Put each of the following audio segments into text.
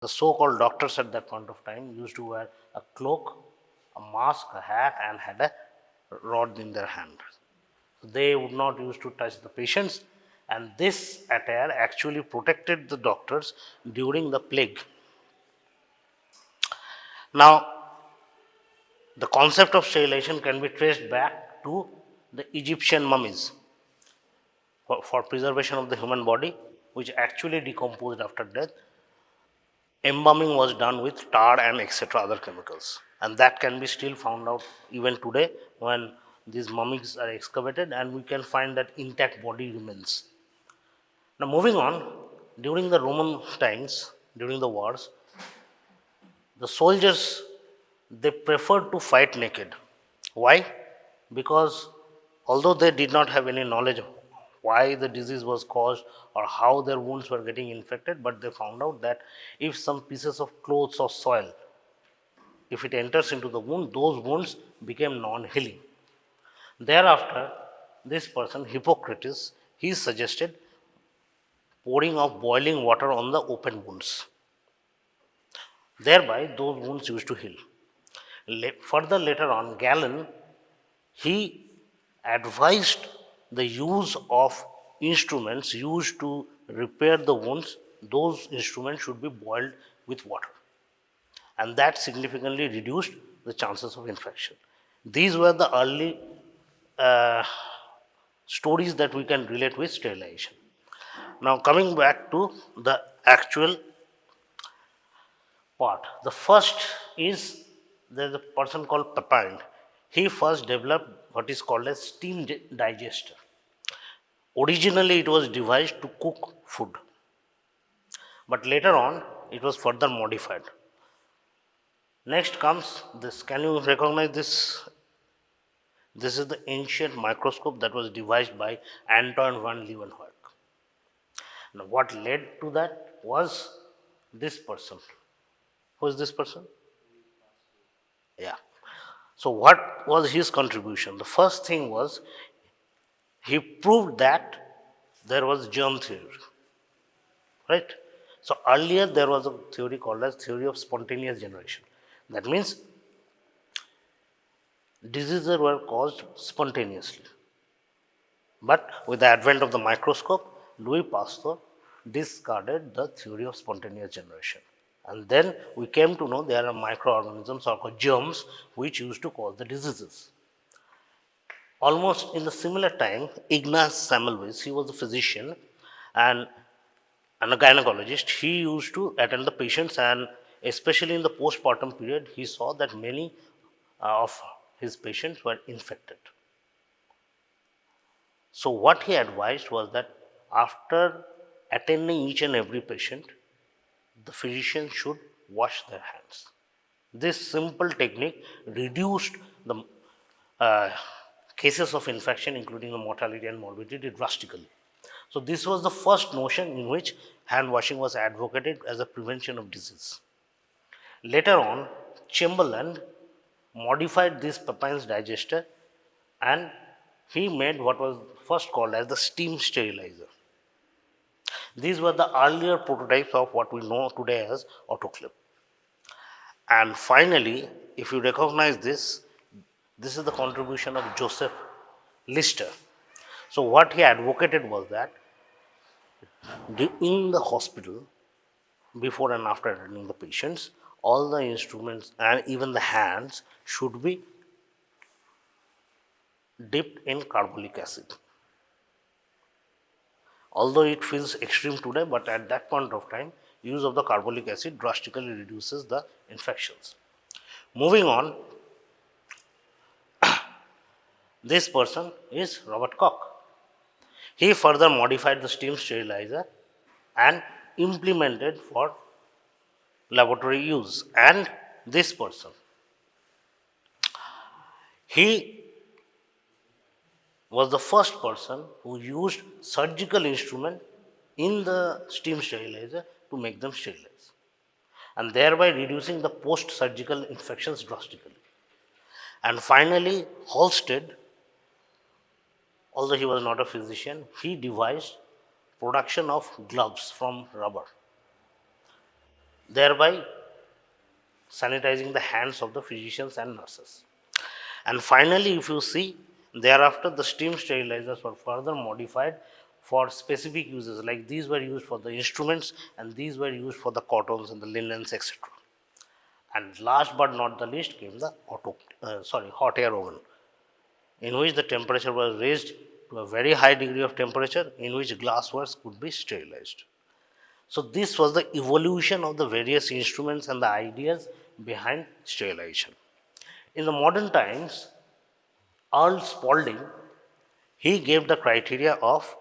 The so-called doctors at that point of time used to wear a cloak, a mask, a hat, and had a rod in their hand. They would not used to touch the patients, and this attire actually protected the doctors during the plague. Now, the concept of sterilization can be traced back to the Egyptian mummies for preservation of the human body, which actually decomposed after death. Embalming was done with tar and etc. other chemicals, and that can be still found out even today when these mummies are excavated, and we can find that intact body remains. Now, moving on, during the Roman times, during the wars, the soldiers they preferred to fight naked. Why? Because although they did not have any knowledge of why the disease was caused or how their wounds were getting infected, but they found out that if some pieces of clothes or soil, if it enters into the wound, those wounds became non-healing. Thereafter, this person, Hippocrates, he suggested pouring of boiling water on the open wounds. Thereby, those wounds used to heal. Further later on, Galen, he advised the use of instruments used to repair the wounds. Those instruments should be boiled with water, and that significantly reduced the chances of infection. These were the early uh, stories that we can relate with sterilization. Now, coming back to the actual part, the first is there's a person called Papin. He first developed what is called a steam digester. Originally, it was devised to cook food, but later on, it was further modified. Next comes this. Can you recognize this? This is the ancient microscope that was devised by Anton van Leeuwenhoek. Now, what led to that was this person. Who is this person? Yeah. So, what was his contribution? The first thing was he proved that there was germ theory, right? So, earlier there was a theory called as theory of spontaneous generation. That means diseases were caused spontaneously. But with the advent of the microscope, Louis Pasteur discarded the theory of spontaneous generation. And then we came to know there are microorganisms or called germs which used to cause the diseases. Almost in the similar time, Ignaz Semmelweis, he was a physician and, and a gynecologist. He used to attend the patients, and especially in the postpartum period, he saw that many of his patients were infected. So, what he advised was that after attending each and every patient, the physician should wash their hands. This simple technique reduced the uh, cases of infection, including the mortality and morbidity, drastically. So, this was the first notion in which hand washing was advocated as a prevention of disease. Later on, Chamberlain modified this Papin's digester, and he made what was first called as the steam sterilizer. These were the earlier prototypes of what we know today as autoclave. And finally, if you recognize this, this is the contribution of Joseph Lister. So, what he advocated was that in the hospital, before and after attending the patients, all the instruments and even the hands should be dipped in carbolic acid. Although it feels extreme today, but at that point of time, use of the carbolic acid drastically reduces the infections. Moving on, this person is Robert Koch. He further modified the steam sterilizer and implemented for laboratory use. And this person, he was the first person who used surgical instrument in the steam sterilizer to make them sterilize, and thereby reducing the post-surgical infections drastically. And finally, Halsted, although he was not a physician, he devised production of gloves from rubber. thereby sanitizing the hands of the physicians and nurses. And finally, if you see, thereafter the steam sterilizers were further modified for specific uses, like these were used for the instruments and these were used for the cottons and the linens, etc. And last but not the least came the hot air oven, in which the temperature was raised to a very high degree of temperature, in which glasswares could be sterilized. So this was the evolution of the various instruments and the ideas behind sterilization. In the modern times, Earl Spalding, he gave the criteria of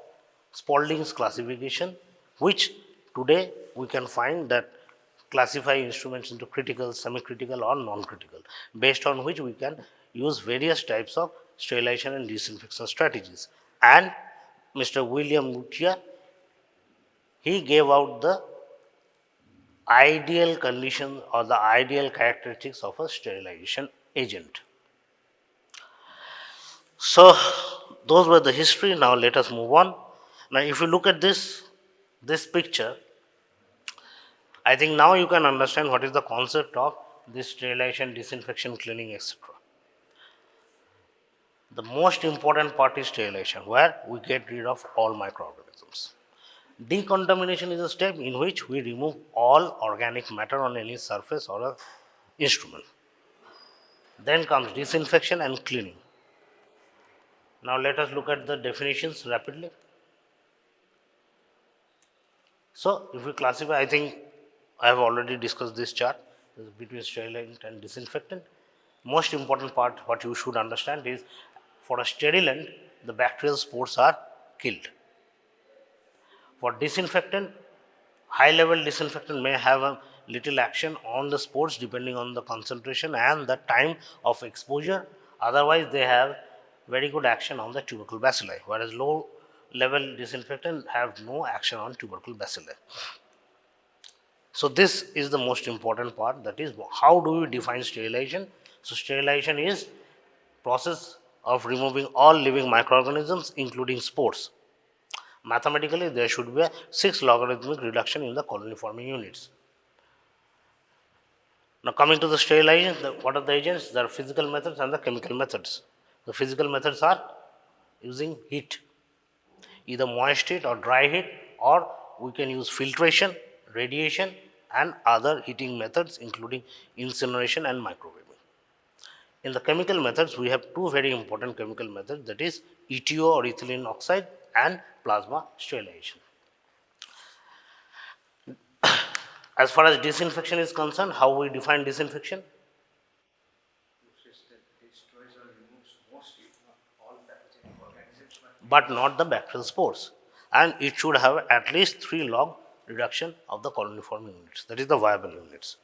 Spalding's classification, which today we can find that classify instruments into critical, semi-critical or non-critical, based on which we can use various types of sterilization and disinfection strategies. And Mr. William Mutia, he gave out the ideal condition or the ideal characteristics of a sterilization agent. So those were the history. Now let us move on. Now if you look at this picture, I think now you can understand what is the concept of this sterilization, disinfection, cleaning, etc. The most important part is sterilization, where we get rid of all microorganisms. Decontamination is a step in which we remove all organic matter on any surface or an instrument. Then comes disinfection and cleaning. Now let us look at the definitions rapidly. So if we classify, I think I have already discussed this chart between sterilant and disinfectant. Most important part what you should understand is, for a sterilant, the bacterial spores are killed. For disinfectant, high level disinfectant may have a little action on the spores depending on the concentration and the time of exposure. Otherwise, they have very good action on the tubercle bacilli, whereas low level disinfectant have no action on tubercle bacilli. So this is the most important part, that is, how do we define sterilization? So sterilization is process of removing all living microorganisms including spores. Mathematically, there should be a 6 logarithmic reduction in the colony forming units. Now coming to the sterilization, what are the agents? There are physical methods and the chemical methods. The physical methods are using heat, either moist heat or dry heat, or we can use filtration, radiation and other heating methods including incineration and microwaving. In the chemical methods, we have two very important chemical methods, that is ETO or ethylene oxide and plasma sterilization. As far as disinfection is concerned, how we define disinfection? But not the bacterial spores, and it should have at least 3 log reduction of the colony forming units, that is the viable units.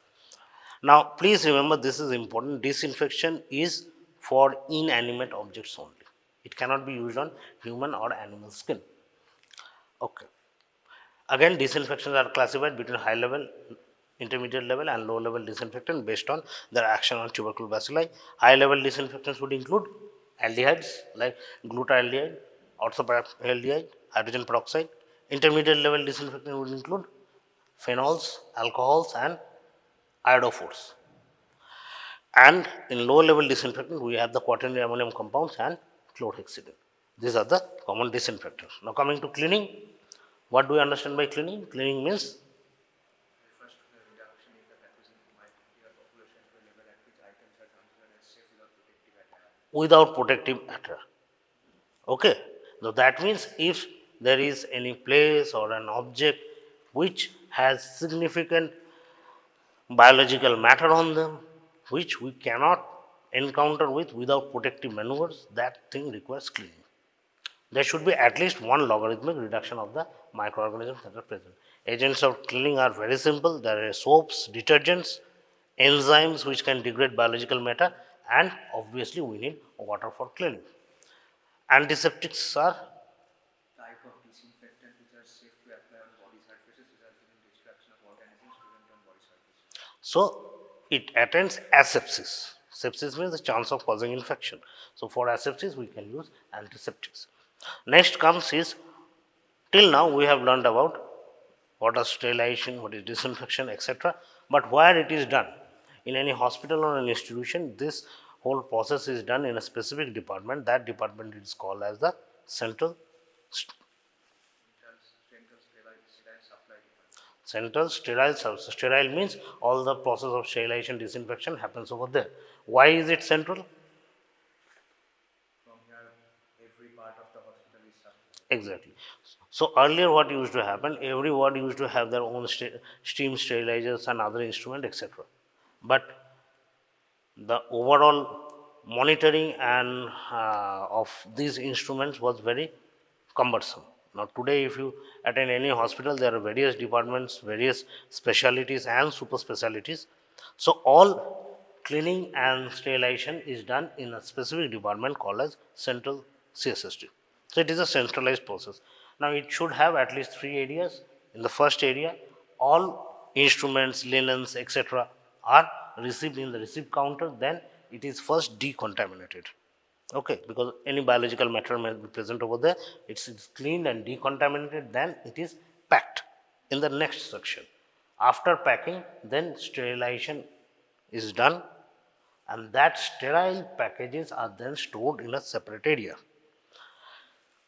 Now please remember, this is important, disinfection is for inanimate objects only. It cannot be used on human or animal skin. Okay. Again, disinfections are classified between high level, intermediate level and low level disinfectant based on their action on tubercle bacilli. High level disinfectants would include aldehydes like glutaraldehyde, orthoparaldehyde, hydrogen peroxide. Intermediate level disinfectant would include phenols, alcohols and iodophores. And in low level disinfectant, we have the quaternary ammonium compounds and chlorhexidine. These are the common disinfectants. Now coming to cleaning, what do we understand by cleaning? Cleaning means without protective matter. Okay. Now that means if there is any place or an object which has significant biological matter on them, which we cannot encounter with without protective maneuvers, that thing requires cleaning. There should be at least 1 logarithmic reduction of the microorganisms that are present. Agents of cleaning are very simple. There are soaps, detergents, enzymes which can degrade biological matter, and obviously we need water for cleaning. Antiseptics are type of disinfectant which are safe to apply on body surfaces resulting in destruction of organisms present on body surfaces. So it attends asepsis. Sepsis means the chance of causing infection. So for asepsis, we can use antiseptics. Next comes is, till now we have learned about what is sterilization, what is disinfection, etc. But where it is done, in any hospital or an institution, this whole process is done in a specific department. That department is called as the central Central sterile services. Sterile means all the process of sterilization, disinfection happens over there. Why is it central? From here, every part of the hospital is supplied. Exactly. So earlier what used to happen, every ward used to have their own steam sterilizers and other instrument, etc. But the overall monitoring and of these instruments was very cumbersome. Now today if you attend any hospital, there are various departments, various specialties and super specialties. So all cleaning and sterilization is done in a specific department called as central CSSD. So it is a centralized process. Now it should have at least 3 areas. In the first area, all instruments, linens, etc. are received in the receipt counter, then it is first decontaminated. Okay, because any biological matter may be present over there, it's cleaned and decontaminated, then it is packed in the next section. After packing, then sterilization is done, and that sterile packages are then stored in a separate area.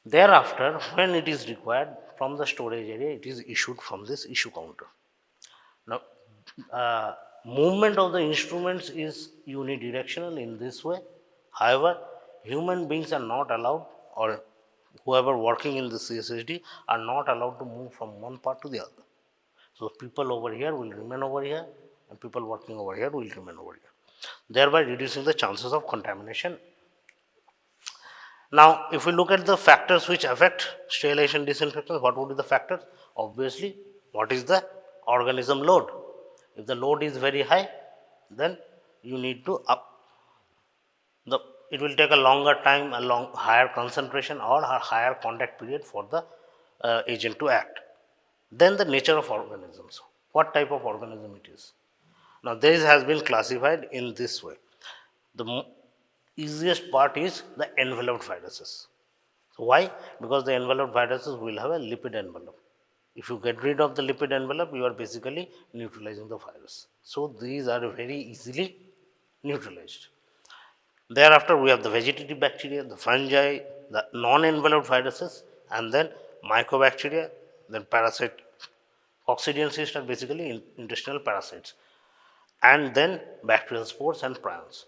Thereafter, when it is required from the storage area, it is issued from this issue counter. Now, movement of the instruments is unidirectional in this way. However, human beings are not allowed, or whoever working in the CSSD are not allowed to move from one part to the other. So, people over here will remain over here, and people working over here will remain over here, thereby reducing the chances of contamination. Now, if we look at the factors which affect sterilization disinfection, what would be the factors? Obviously, what is the organism load? If the load is very high, then you need to it will take a longer time, higher concentration or a higher contact period for the agent to act. Then the nature of organisms, what type of organism it is. Now, this has been classified in this way. The easiest part is the enveloped viruses. So why? Because the enveloped viruses will have a lipid envelope. If you get rid of the lipid envelope, you are basically neutralizing the virus. So these are very easily neutralized. Thereafter, we have the vegetative bacteria, the fungi, the non-enveloped viruses, and then mycobacteria, then parasite. Coccidian cysts are basically intestinal parasites, and then bacterial spores and prions.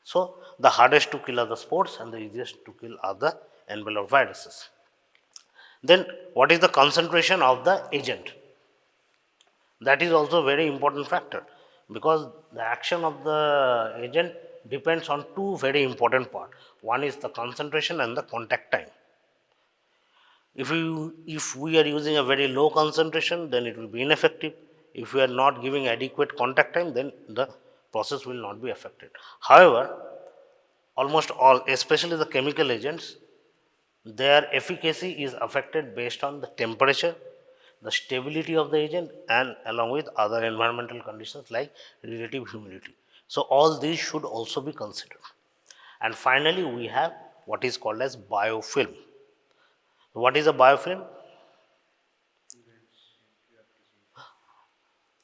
So the hardest to kill are the spores, and the easiest to kill are the enveloped viruses. Then what is the concentration of the agent? That is also a very important factor, because the action of the agent depends on two very important parts. One is the concentration and the contact time. If we are using a very low concentration, then it will be ineffective. If we are not giving adequate contact time, then the process will not be affected. However, almost all, especially the chemical agents, their efficacy is affected based on the temperature, the stability of the agent, and along with other environmental conditions like relative humidity. So all these should also be considered. And finally, we have what is called as biofilm. What is a biofilm?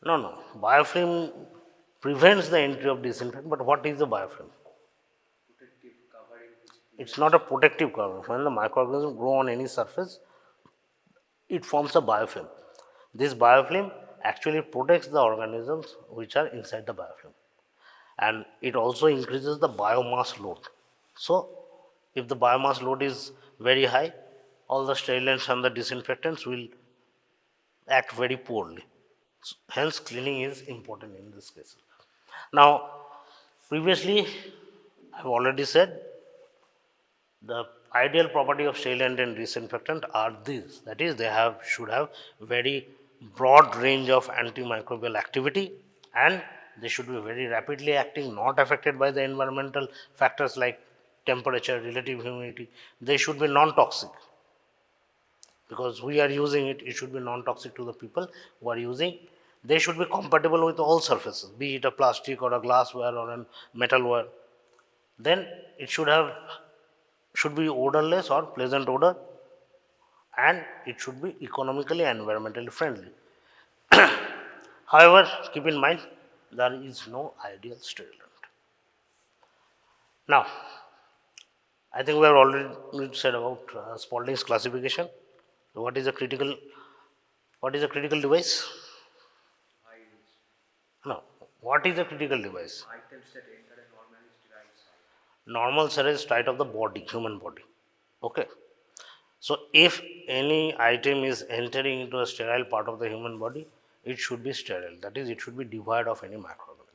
No. Biofilm prevents the entry of disinfectant, but what is the biofilm? Protective covering. It's not a protective cover. When the microorganisms grow on any surface, it forms a biofilm. This biofilm actually protects the organisms which are inside the biofilm, and it also increases the biomass load. So, if the biomass load is very high, all the sterilants and the disinfectants will act very poorly. Hence, cleaning is important in this case. Now, previously, I have already said the ideal property of sterilant and disinfectant are these. That is, they should have very broad range of antimicrobial activity, and they should be very rapidly acting, not affected by the environmental factors like temperature, relative humidity. They should be non-toxic, because we are using it. It should be non-toxic to the people who are using. They should be compatible with all surfaces, be it a plastic or a glassware or a metalware. Then it should be odorless or pleasant odor, and it should be economically and environmentally friendly. However, keep in mind there is no ideal sterilant. Now, I think we have already said about Spaulding's classification. So what is a critical device? I No, what is a critical device? items that enter a normally sterile site. Normal sterile state of the body, human body. Okay. So if any item is entering into a sterile part of the human body, it should be sterile. That is, it should be devoid of any microorganisms.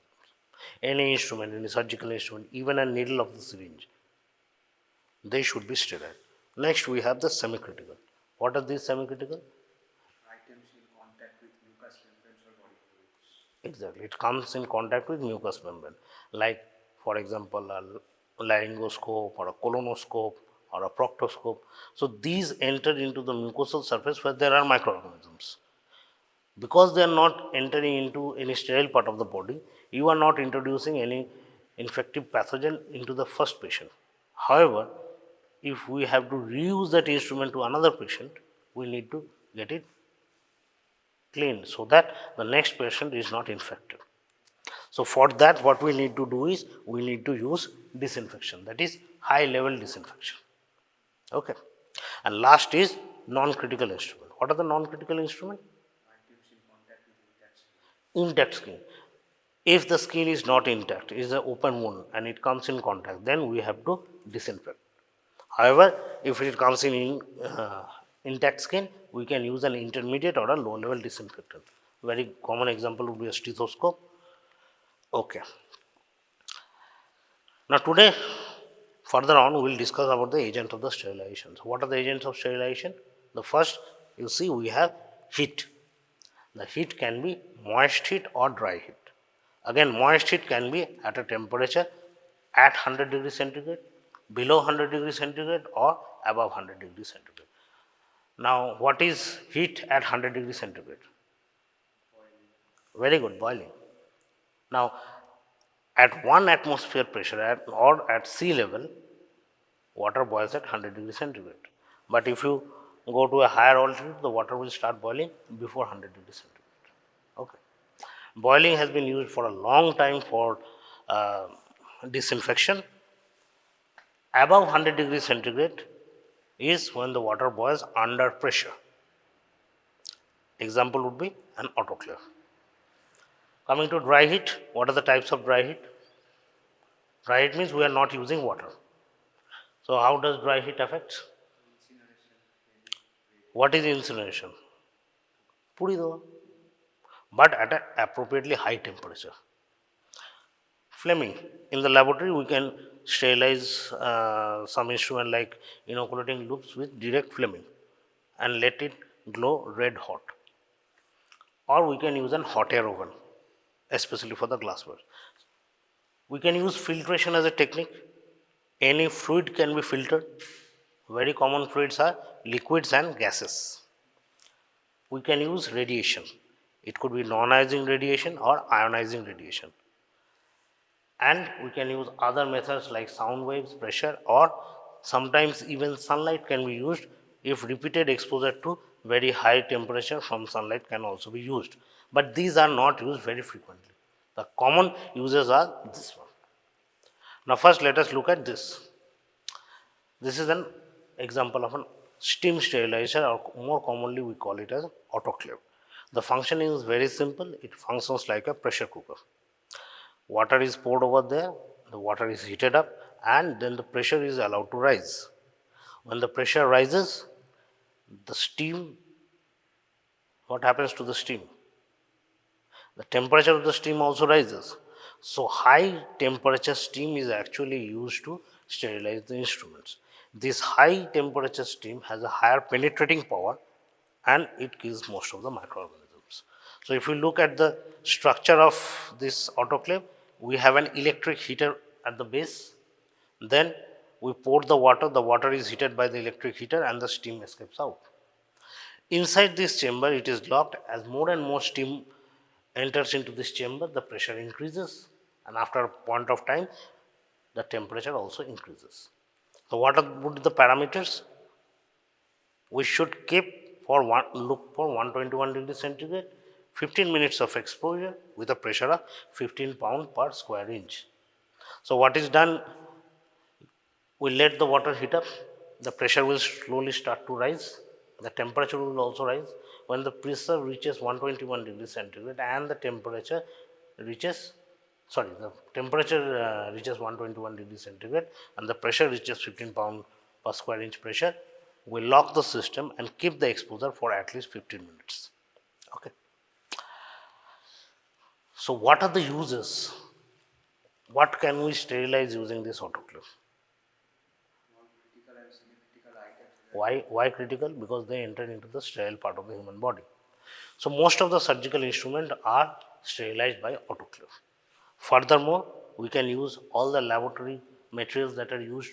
Any instrument, any surgical instrument, even a needle of the syringe, they should be sterile. Next, we have the semi-critical. What are these semi-critical? Items in contact with mucous membranes or body fluids. Exactly. It comes in contact with mucous membrane, like, for example, a laryngoscope or a colonoscope or a proctoscope. So these enter into the mucosal surface where there are microorganisms. Because they are not entering into any sterile part of the body, you are not introducing any infective pathogen into the first patient. However, if we have to reuse that instrument to another patient, we need to get it clean so that the next patient is not infected. So for that, what we need to do is we need to use disinfection, that is high level disinfection. Okay. And last is non-critical instrument. What are the non-critical instrument? Items in contact with intact skin. Intact skin. If the skin is not intact, it is an open wound and it comes in contact, then we have to disinfect. However, if it comes in intact skin, we can use an intermediate or a low level disinfectant. Very common example would be a stethoscope. Okay. Now today, further on, we will discuss about the agent of the sterilization. So what are the agents of sterilization? The first, you see, we have heat. The heat can be moist heat or dry heat. Again, moist heat can be at a temperature at 100 degrees centigrade, below 100 degrees centigrade or above 100 degrees centigrade. Now, what is heat at 100 degrees centigrade? Very good, boiling. Now, at 1 atmosphere pressure or at sea level, water boils at 100 degrees centigrade. But if you go to a higher altitude, the water will start boiling before 100 degrees centigrade. Okay. Boiling has been used for a long time for disinfection. Above 100 degrees centigrade is when the water boils under pressure. Example would be an autoclave. Coming to dry heat, what are the types of dry heat? Dry heat means we are not using water. So how does dry heat affect? What is incineration? Puri do. But at an appropriately high temperature. Flaming. In the laboratory, we can sterilize some instrument like inoculating loops with direct flaming and let it glow red hot. Or we can use an hot air oven, especially for the glassware. We can use filtration as a technique. Any fluid can be filtered. Very common fluids are liquids and gases. We can use radiation. It could be non-ionizing radiation or ionizing radiation. And we can use other methods like sound waves, pressure, or sometimes even sunlight can be used if repeated exposure to very high temperature from sunlight can also be used. But these are not used very frequently. The common uses are this one. Now first let us look at this. This is an example of a steam sterilizer, or more commonly we call it as autoclave. The function is very simple. It functions like a pressure cooker. Water is poured over there, the water is heated up, and then the pressure is allowed to rise. When the pressure rises, the steam, what happens to the steam? The temperature of the steam also rises. So high temperature steam is actually used to sterilize the instruments. This high temperature steam has a higher penetrating power and it kills most of the microorganisms. So if we look at the structure of this autoclave, we have an electric heater at the base. Then we pour the water is heated by the electric heater and the steam escapes out. Inside this chamber, it is locked. As more and more steam enters into this chamber, the pressure increases, and after a point of time, the temperature also increases. So what would be the parameters? We should keep look for 121 degrees centigrade, 15 minutes of exposure with a pressure of 15 pound per square inch. So what is done, we let the water heat up, the pressure will slowly start to rise, the temperature will also rise. When the pressure reaches 121 degrees centigrade and the temperature reaches, the temperature reaches 121 degrees centigrade and the pressure reaches 15 pound per square inch pressure, we lock the system and keep the exposure for at least 15 minutes. Okay. So what are the uses? What can we sterilize using this autoclave? All critical and semi-critical items. Why critical? Because they enter into the sterile part of the human body. So most of the surgical instruments are sterilized by autoclave. Furthermore, we can use all the laboratory materials that are used.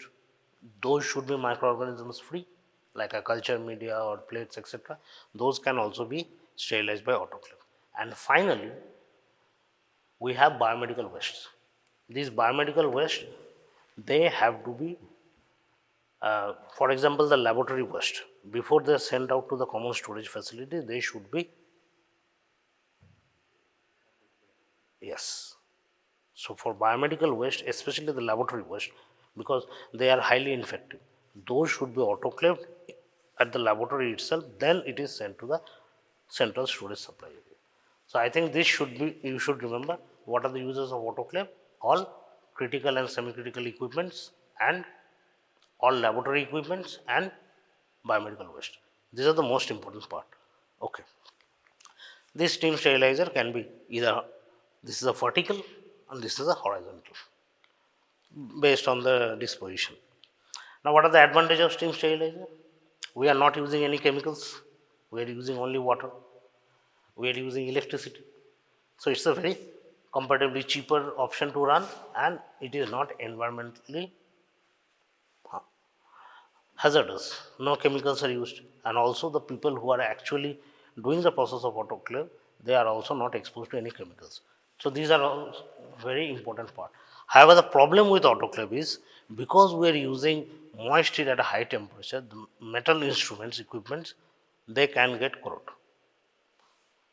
Those should be microorganisms free, like a culture media or plates, etc. Those can also be sterilized by autoclave. And finally, we have biomedical wastes. These biomedical waste, they have to be, for example, the laboratory waste. Before they are sent out to the common storage facility, they should be, yes. So for biomedical waste, especially the laboratory waste, because they are highly infective, those should be autoclaved at the laboratory itself, then it is sent to the central storage supply area. So I think this should be, you should remember what are the uses of autoclave, all critical and semi-critical equipments and all laboratory equipments and biomedical waste. These are the most important part. Okay. This steam sterilizer can be either, this is a vertical and this is a horizontal based on the disposition. Now what are the advantages of steam sterilizer? We are not using any chemicals, we are using only water, we are using electricity. So it's a very comparatively cheaper option to run and it is not environmentally hazardous. No chemicals are used and also the people who are actually doing the process of autoclave, they are also not exposed to any chemicals. So these are all very important part. However, the problem with autoclave is because we are using moisture at a high temperature, the metal instruments, equipments, they can get corroded.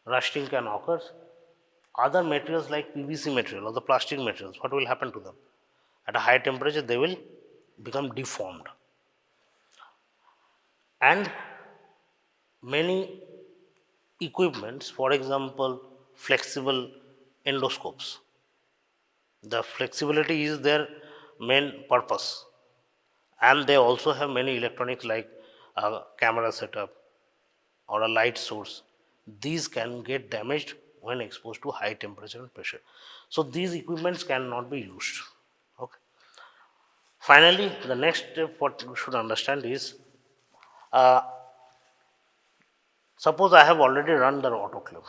Rusting can occur. Other materials like PVC material or the plastic materials, what will happen to them? At a high temperature, they will become deformed. And many equipments, for example, flexible endoscopes, the flexibility is their main purpose. And they also have many electronics like a camera setup or a light source. These can get damaged when exposed to high temperature and pressure. So these equipments cannot be used. Okay. Finally, the next step what you should understand is, suppose I have already run the autoclave.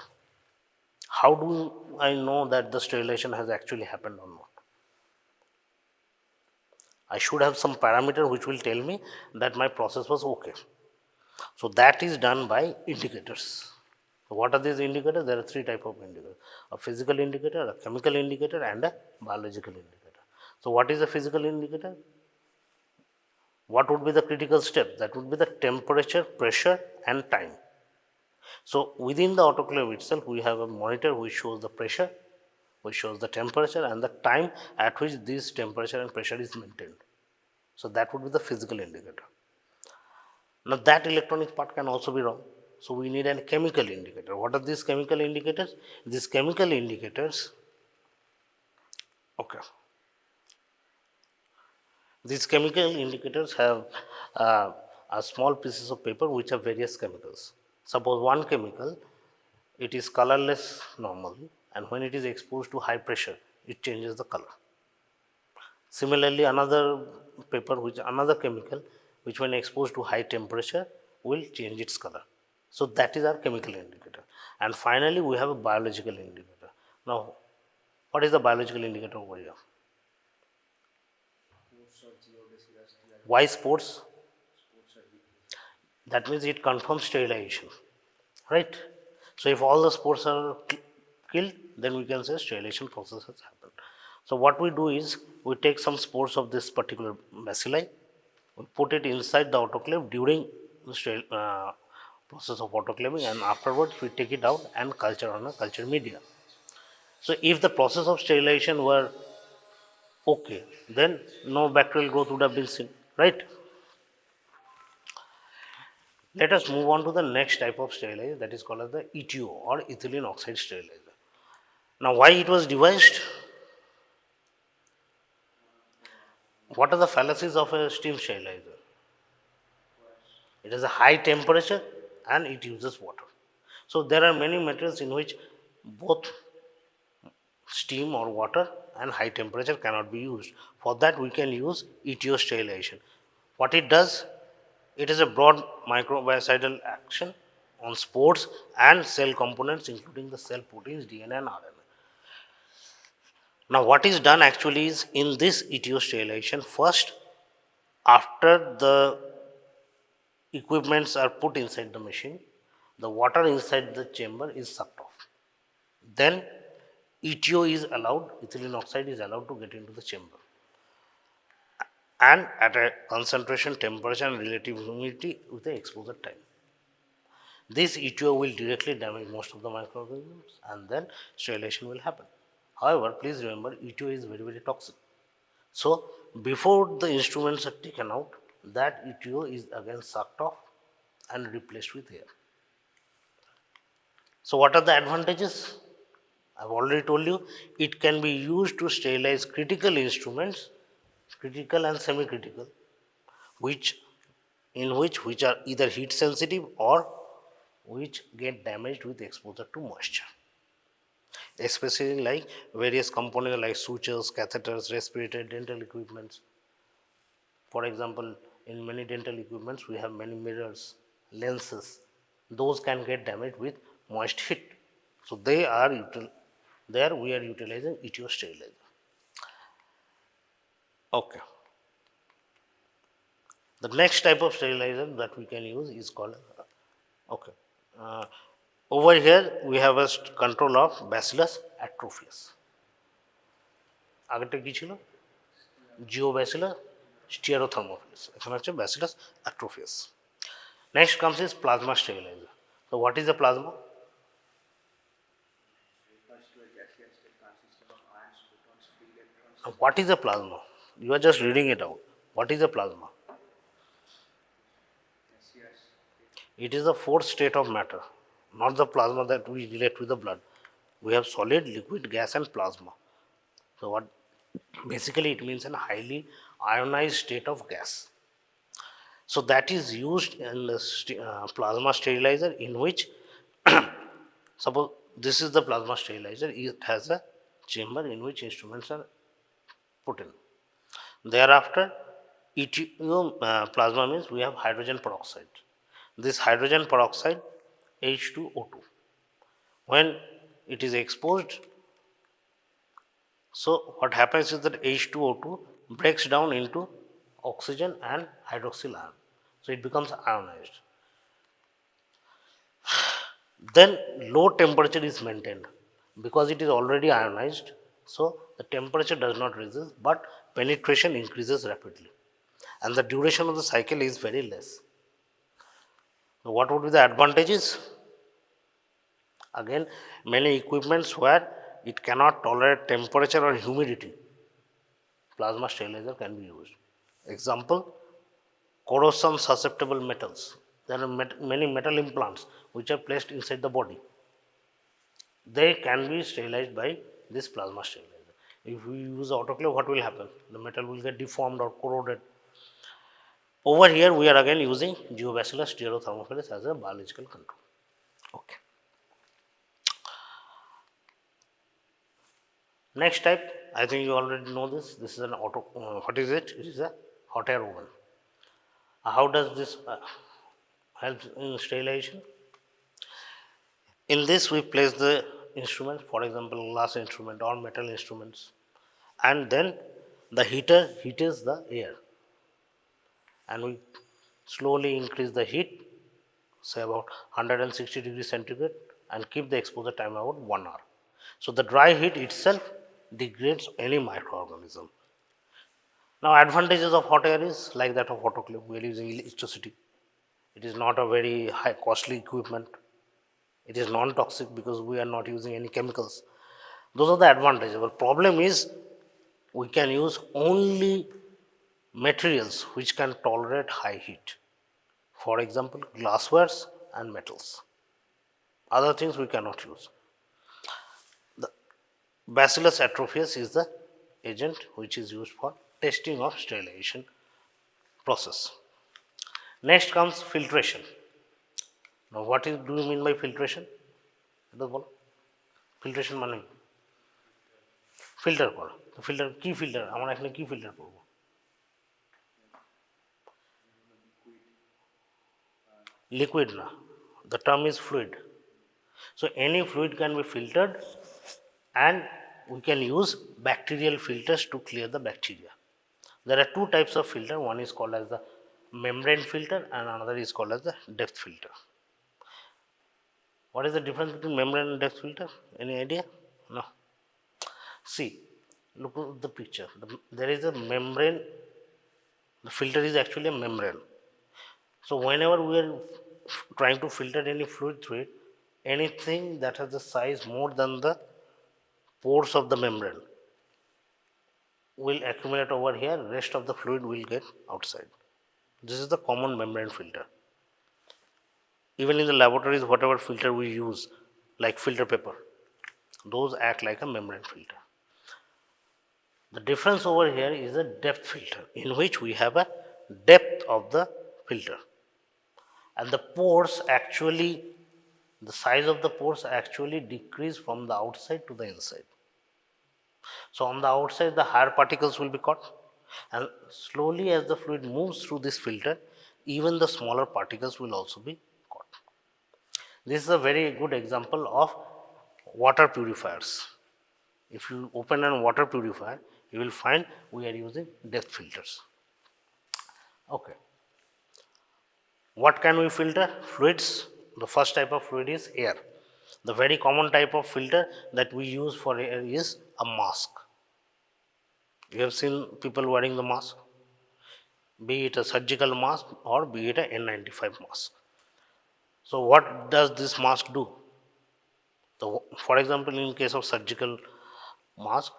How do I know that the sterilization has actually happened or not? I should have some parameter which will tell me that my process was okay. So that is done by indicators. So what are these indicators? There are three types of indicators: a physical indicator, a chemical indicator, and a biological indicator. So what is a physical indicator? What would be the critical step? That would be the temperature, pressure, and time. So within the autoclave itself, we have a monitor which shows the pressure, which shows the temperature, and the time at which this temperature and pressure is maintained. So that would be the physical indicator. Now that electronic part can also be wrong. So we need a chemical indicator. What are these chemical indicators? These chemical indicators, okay. These chemical indicators have a small pieces of paper which have various chemicals. Suppose one chemical, it is colorless normally, and when it is exposed to high pressure, it changes the color. Similarly, another paper, another chemical, which when exposed to high temperature will change its color. So that is our chemical indicator. And finally, we have a biological indicator. Now, what is the biological indicator over here? Why sports? That means it confirms sterilization, right? So if all the spores are killed, then we can say sterilization process has happened. So what we do is, we take some spores of this particular bacilli, we put it inside the autoclave during the process of autoclaving, and afterwards we take it out and culture on a culture media. So if the process of sterilization were okay, then no bacterial growth would have been seen, right? Let us move on to the next type of sterilizer, that is called as the ETO or ethylene oxide sterilizer. Now, why it was devised? What are the fallacies of a steam sterilizer? It has a high temperature and it uses water. So there are many materials in which both steam or water and high temperature cannot be used. For that we can use ETO sterilization. What it does? It is a broad microbicidal action on spores and cell components including the cell proteins, DNA and RNA. Now what is done actually is in this ETO sterilization, first after the equipments are put inside the machine, the water inside the chamber is sucked off. Then ETO is allowed, ethylene oxide is allowed to get into the chamber. And at a concentration, temperature and relative humidity with the exposure time. This ETO will directly damage most of the microorganisms and then sterilization will happen. However, please remember ETO is very, very toxic. So, before the instruments are taken out, that ETO is again sucked off and replaced with air. So, what are the advantages? I have already told you it can be used to sterilize critical instruments, critical and semi-critical, which are either heat sensitive or which get damaged with exposure to moisture. Especially like various components like sutures, catheters, respirator, dental equipments. For example, in many dental equipments we have many mirrors, lenses. Those can get damaged with moist heat. So there we are utilizing ETO sterilizer. Okay. The next type of sterilizer that we can use is called, okay. Uh, Over here we have a control of Bacillus atrophius. আগেরটা কি ছিল? Geobacillus stereothermophilus. এখানে হচ্ছে Bacillus atrophius. Next comes is plasma sterilizer. So what is the plasma? Refers to a gaseous state consisting of ions, protons, free electrons. What is a plasma? You are just reading it out. What is a plasma? Gaseous. It is the fourth state of matter, not the plasma that we relate with the blood. We have solid, liquid, gas and plasma. So what basically it means a highly ionized state of gas. So that is used in the plasma sterilizer, in which suppose this is the plasma sterilizer, it has a chamber in which instruments are put in. Thereafter plasma means we have hydrogen peroxide. This hydrogen peroxide H2O2, when it is exposed, so what happens is that H2O2 breaks down into oxygen and hydroxyl ion, so it becomes ionized. Then low temperature is maintained because it is already ionized, so the temperature does not resist but penetration increases rapidly and the duration of the cycle is very less. What would be the advantages? Again, many equipments where it cannot tolerate temperature or humidity, plasma sterilizer can be used. Example, corrosion susceptible metals. There are many metal implants which are placed inside the body. They can be sterilized by this plasma sterilizer. If we use autoclave, what will happen? The metal will get deformed or corroded. Over here we are again using Geobacillus stereothermophilus as a biological control. Okay. Next type, I think you already know this. This is an what is it? It is a hot air oven. How does this help in sterilization? In this we place the instruments, for example glass instrument or metal instruments, and then the heater heats the air and we slowly increase the heat, say about 160 degrees centigrade, and keep the exposure time about 1 hour. So the dry heat itself degrades any microorganism. Now advantages of hot air is like that of autoclave, we are using electricity. It is not a very high costly equipment. It is non-toxic because we are not using any chemicals. Those are the advantages. But problem is we can use only materials which can tolerate high heat. For example, glasswares and metals. Other things we cannot use. The Bacillus atrophius is the agent which is used for testing of sterilization process. Next comes filtration. Now, do you mean by filtration? Filtration মানে filter করা। তো filter কি filter? আমরা এখানে কি filter করব? Liquid না, the term is fluid. So any fluid can be filtered and we can use bacterial filters to clear the bacteria. There are two types of filter. One is called as the membrane filter and another is called as the depth filter. What is the difference between membrane and depth filter? Any idea? No. See, look at the picture. There is a membrane. The filter is actually a membrane. So whenever we are trying to filter any fluid through it, anything that has the size more than the pores of the membrane will accumulate over here, rest of the fluid will get outside. This is the common membrane filter. Even in the laboratories, whatever filter we use, like filter paper, those act like a membrane filter. The difference over here is a depth filter, in which we have a depth of the filter. And the pores actually, the size of the pores actually decrease from the outside to the inside. So on the outside, the higher particles will be caught, and slowly as the fluid moves through this filter, even the smaller particles will also be caught. This is a very good example of water purifiers. If you open a water purifier, you will find we are using depth filters. Okay. What can we filter? Fluids. The first type of fluid is air. The very common type of filter that we use for air is a mask. You have seen people wearing the mask, be it a surgical mask or be it a N95 mask. So what does this mask do? For example, in case of surgical mask,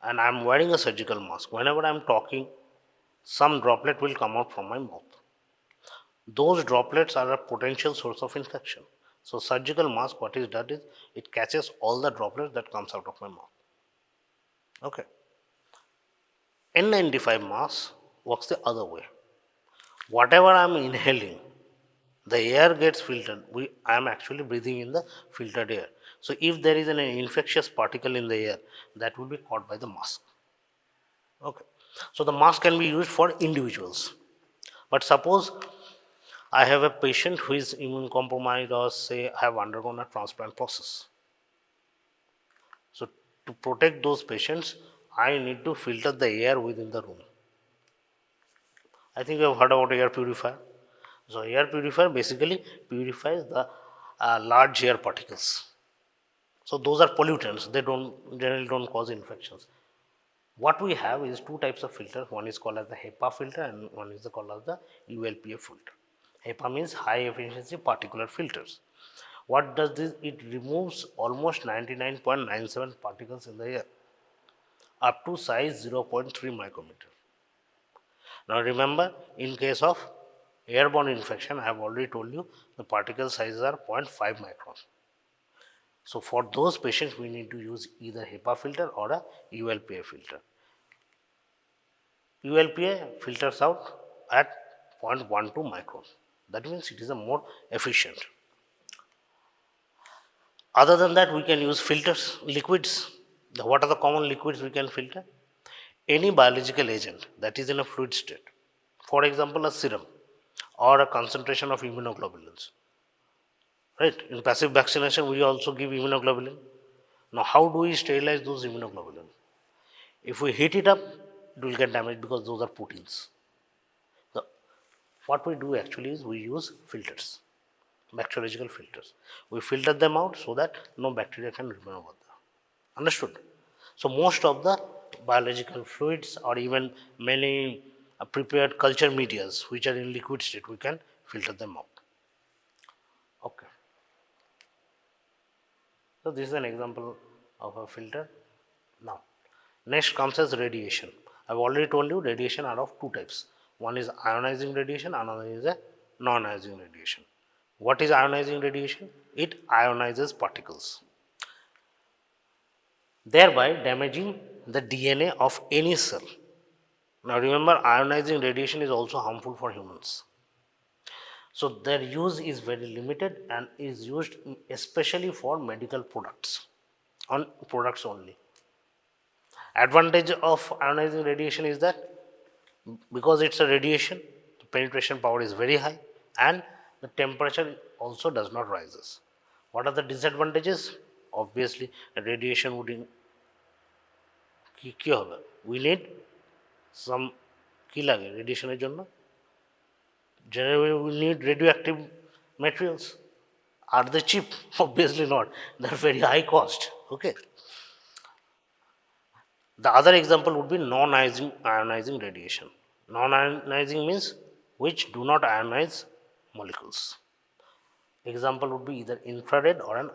and I am wearing a surgical mask, whenever I am talking, some droplet will come out from my mouth. Those droplets are a potential source of infection. So surgical mask, what is done is it catches all the droplets that comes out of my mouth. Okay. N95 mask works the other way. Whatever I am inhaling, the air gets filtered. I am actually breathing in the filtered air. So if there is an infectious particle in the air, that will be caught by the mask. Okay. So the mask can be used for individuals. But suppose I have a patient who is immune compromised, or say I have undergone a transplant process. So to protect those patients, I need to filter the air within the room. I think you have heard about air purifier. So air purifier basically purifies the large air particles. So those are pollutants. They generally don't cause infections. What we have is two types of filters. One is called as the HEPA filter and one is called as the ULPA filter. HEPA means high efficiency particulate filters. What does this? It removes almost 99.97 particles in the air up to size 0.3 micrometer. Now remember, in case of airborne infection, I have already told you the particle sizes are 0.5 micron. So for those patients, we need to use either HEPA filter or a ULPA filter. ULPA filters out at 0.12 micron. That means it is a more efficient. Other than that, we can use filters, liquids. What are the common liquids we can filter? Any biological agent that is in a fluid state. For example, a serum or a concentration of immunoglobulins. Right? In passive vaccination, we also give immunoglobulin. Now, how do we sterilize those immunoglobulins? If we heat it up, it will get damaged because those are proteins. So, what we do actually is we use filters, bacteriological filters. We filter them out so that no bacteria can remain over there. Understood? So, most of the biological fluids or even many prepared culture medias which are in liquid state, we can filter them out. So this is an example of a filter. Now, next comes as radiation. I've already told you radiation are of two types. One is ionizing radiation, another is a non-ionizing radiation. What is ionizing radiation? It ionizes particles, thereby damaging the DNA of any cell. Now remember, ionizing radiation is also harmful for humans. So their use is very limited and is used especially for medical products, on products only. Advantage of ionizing radiation is that because it's a radiation, the penetration power is very high and the temperature also does not rises. What are the disadvantages? Obviously, radiation would কি হবে? We need some কি লাগে রেডিয়েশনের জন্য? Generally, we need radioactive materials. Are they cheap? Obviously not. They're very high cost. Okay. The other example would be non-ionizing radiation. Non-ionizing means which do not ionize molecules. Example would be either infrared or an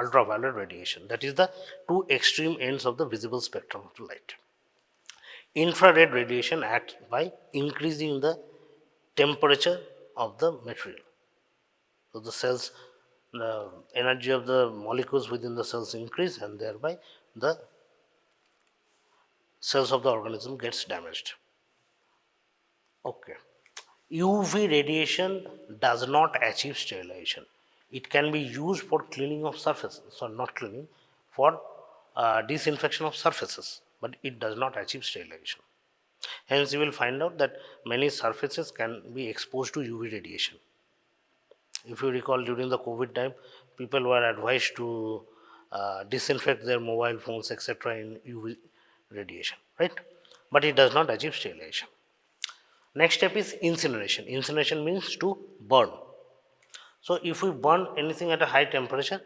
ultraviolet radiation. That is the two extreme ends of the visible spectrum of the light. Infrared radiation acts by increasing the temperature of the material. So the cells, the energy of the molecules within the cells increase and thereby the cells of the organism gets damaged. Okay. UV radiation does not achieve sterilization. It can be used for cleaning of surfaces, so not cleaning, for disinfection of surfaces, but it does not achieve sterilization. Hence, you will find out that many surfaces can be exposed to UV radiation. If you recall, during the COVID time, people were advised to disinfect their mobile phones, etc., in UV radiation, right? But it does not achieve sterilization. Next step is incineration. Incineration means to burn. So if we burn anything at a high temperature,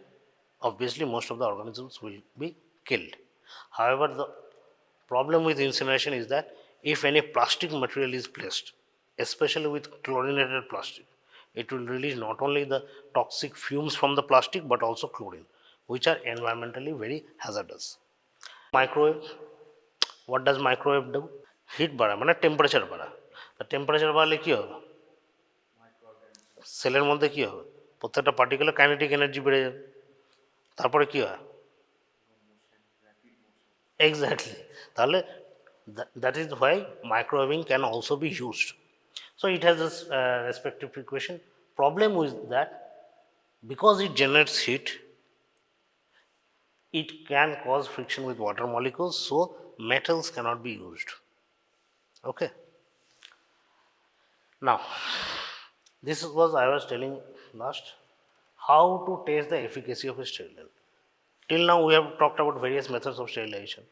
obviously most of the organisms will be killed. However, the problem with incineration is that if any plastic material is placed, especially with chlorinated plastic, it will release not only the toxic fumes from the plastic but also chlorine, which are environmentally very hazardous. Microwave. What does microwave do? Heat বাড়া মানে temperature বাড়া। তা temperature বাড়লে কী হবে? সেলের মধ্যে কী হবে? প্রত্যেকটা পার্টিকুলার কাইনেটিক এনার্জি বেড়ে যাবে। তারপরে কী হয়? এক্স্যাক্টলি। তাহলে that is why microwaving can also be used. So it has this respective equation. Problem with that, because it generates heat, it can cause friction with water molecules, so metals cannot be used. Okay. Now, this was I was telling last, how to test the efficacy of a sterilant. Till now we have talked about various methods of sterilization.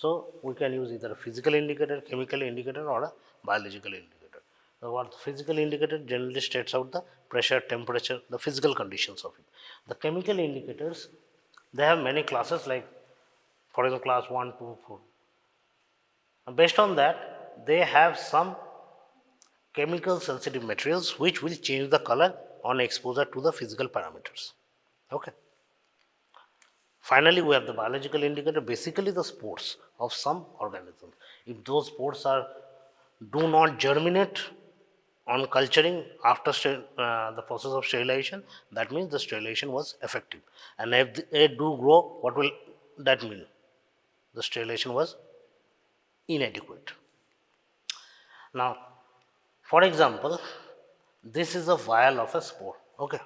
So we can use either a physical indicator, chemical indicator, or a biological indicator. So what physical indicator generally states out the pressure, temperature, the physical conditions of it. The chemical indicators, they have many classes, like for example class 1, 2, 4. Based on that, they have some chemical sensitive materials which will change the color on exposure to the physical parameters. Okay. Finally, we have the biological indicator, basically the spores of some organisms. If those spores do not germinate on culturing after the process of sterilization, that means the sterilization was effective. And if they do grow, what will that mean? The sterilization was inadequate. Now, for example, this is a vial of a spore, okay?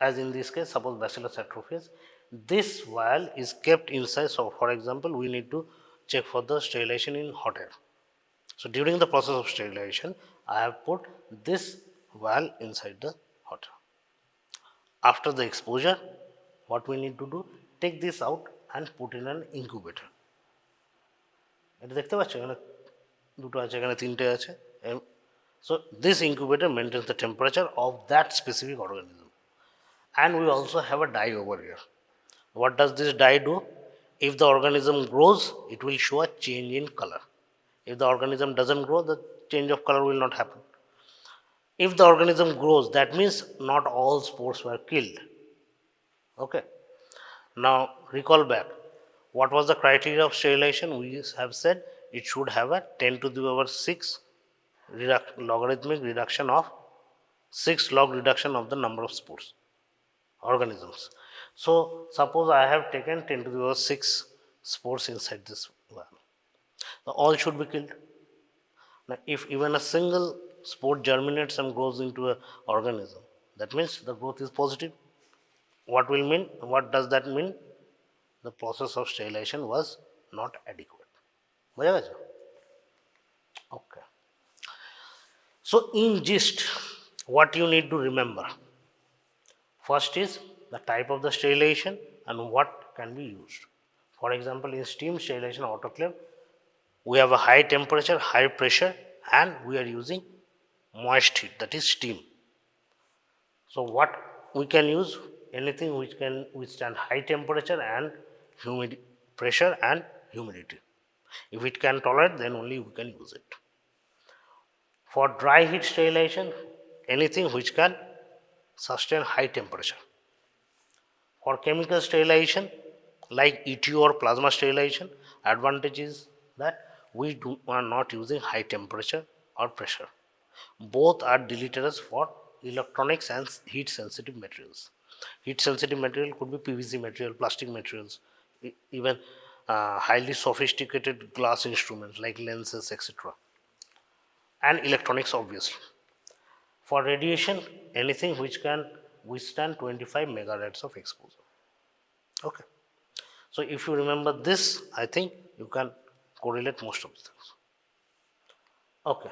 As in this case, suppose Bacillus atrophius, this vial is kept inside. So, for example, we need to check for the sterilization in hot air. So, during the process of sterilization, I have put this vial inside the hot air. After the exposure, what we need to do? Take this out and put in an incubator. এটা দেখতে পাচ্ছ, এখানে দুটো আছে, এখানে তিনটে আছে। So this incubator maintains the temperature of that specific organism. And we also have a dye over here. What does this dye do? If the organism grows, it will show a change in color. If the organism doesn't grow, the change of color will not happen. If the organism grows, that means not all spores were killed. Okay. Now recall back. What was the criteria of sterilization? We have said it should have a 10 to the power 6 logarithmic reduction of 6 log reduction of the number of spores organisms. So suppose I have taken 10 to the power 6 spores inside this one. All should be killed. Now, if even a single spore germinates and grows into an organism, that means the growth is positive. What will mean? What does that mean? The process of sterilization was not adequate. बुझा गया? Okay. So in gist, what you need to remember? First is the type of the sterilization and what can be used. For example, in steam sterilization autoclave, we have a high temperature, high pressure, and we are using moist heat, that is steam. So what we can use? Anything which can withstand high temperature and pressure and humidity. If it can tolerate, then only we can use it. For dry heat sterilization, anything which can sustain high temperature. For chemical sterilization, like ETO or plasma sterilization, advantage is that we are not using high temperature or pressure. Both are deleterious for electronics and heat sensitive materials. Heat sensitive material could be PVC material, plastic materials, even highly sophisticated glass instruments like lenses, etc. And electronics, obviously. For radiation, anything which can withstand 25 megahertz of exposure. Okay. So if you remember this, I think you can correlate most of the things. Okay.